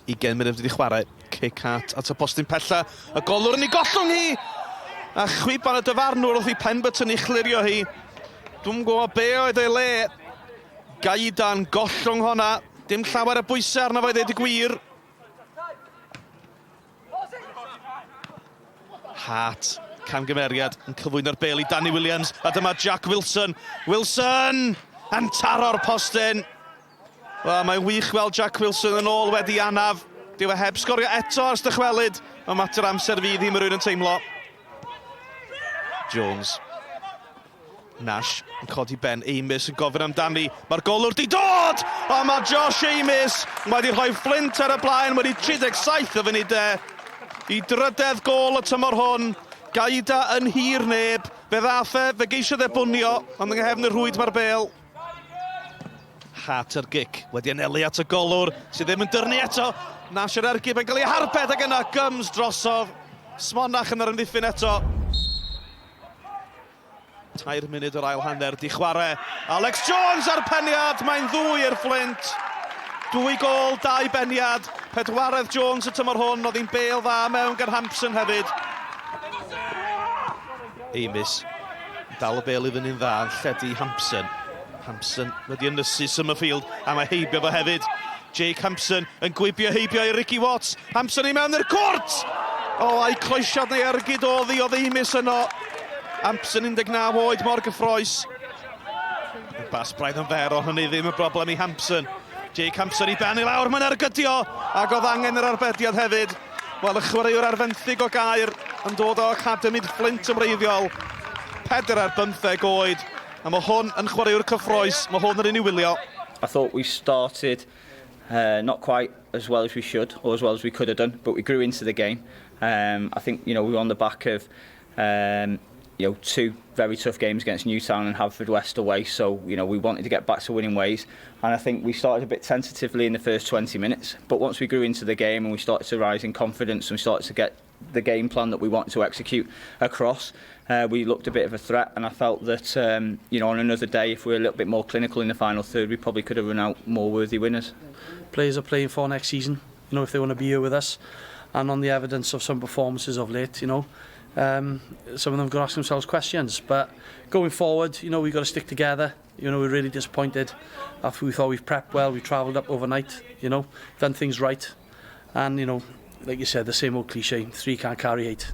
20 munud wedi chwarae. Cic at y postyn pella. Y golwr yn ei gollwng hi. A chwiban y dyfarnwr wrth i Penberton i chlirio hi. Dwi'n gwybod be oedd ei le. Gaidan gollwng honna. Dim llawer y bwysau arno fe ddweud y gwir. Hart, camgymeriad yn cyflwyno'r bêl i Danny Williams. A dyma Jack Wilson. Wilson yn taro'r postyn. Wel, mae'n wych weld Jack Wilson yn ôl wedi anaf. Dyw e heb sgorio eto ars dychwelyd. Mae mater amser fydd hi, mae rhywun yn teimlo. Jones. Nash yn codi ben. Amis yn gofyn amdani. Mae'r golwr di dod! O, mae Josh Amis wedi rhoi Fflint ar y blaen. Wedi 37 o funudau. I drydedd gol y tymor hwn. Gaida yn hir neb. Fe ddath e, fe geisiodd e bwnio. Ond yng nghefn y rhwyd mae'r bêl. Hart yr gic wedi anelu at y golwr sydd ddim yn dyrnu eto. Nash yr ergib yn cael ei harbed ag yna Gums drosodd. Smonach yn yr amddiffyn eto. 2 munud o'r ail hanner di chwarae. Alex Jones ar peniad, mae'n ddwy i'r Fflint. 2 gol, 2 beniad. Pedwaredd Jones y tymor hwn, oedd hi'n bêl dda mewn gan Hampson hefyd. Amis, dal y bêl i fyny'n dda, yn lledu Hampson. Hampson wedi ynysu Summerfield, a mae heibio fo hefyd. Jake Hampson yn gwibio heibio i Ricky Watts. Hampson i mewn i'r cwrt! O, a'i cloesiad neu ergyd oedd Amis yno. Hampson 19 oed mor gyffroes. Bas braidd yn fer o hynny ddim y broblem i Hampson. Jake Hampson i ben i lawr, mae'n ergydio, ac oedd angen yr arbediad hefyd. Wel, y chwaraewr ar 20 o gair yn dod o Academy Fflint ymreiddiol. 4 ar 15 oed, a mae hwn yn chwaraewr cyffroes, mae hwn yn ei wylio. I thought we started not quite as well as we should, or as well as we could have done, but we grew into the game. I think, we were on the back of 2 very tough games against Newtown and Haverfordwest away, so we wanted to get back to winning ways, and I think we started a bit tentatively in the first 20 minutes, but once we grew into the game and we started to rise in confidence and we started to get the game plan that we wanted to execute across, we looked a bit of a threat, and I felt that on another day, if we were a little bit more clinical in the final third, we probably could have run out more worthy winners. Players are playing for next season, if they want to be here with us, and on the evidence of some performances of late, some of them got to ask themselves questions, but going forward, we've got to stick together. We're really disappointed after we thought we've prepped well, we travelled up overnight, done things right, and like you said, the same old cliche, 3 can't carry 8.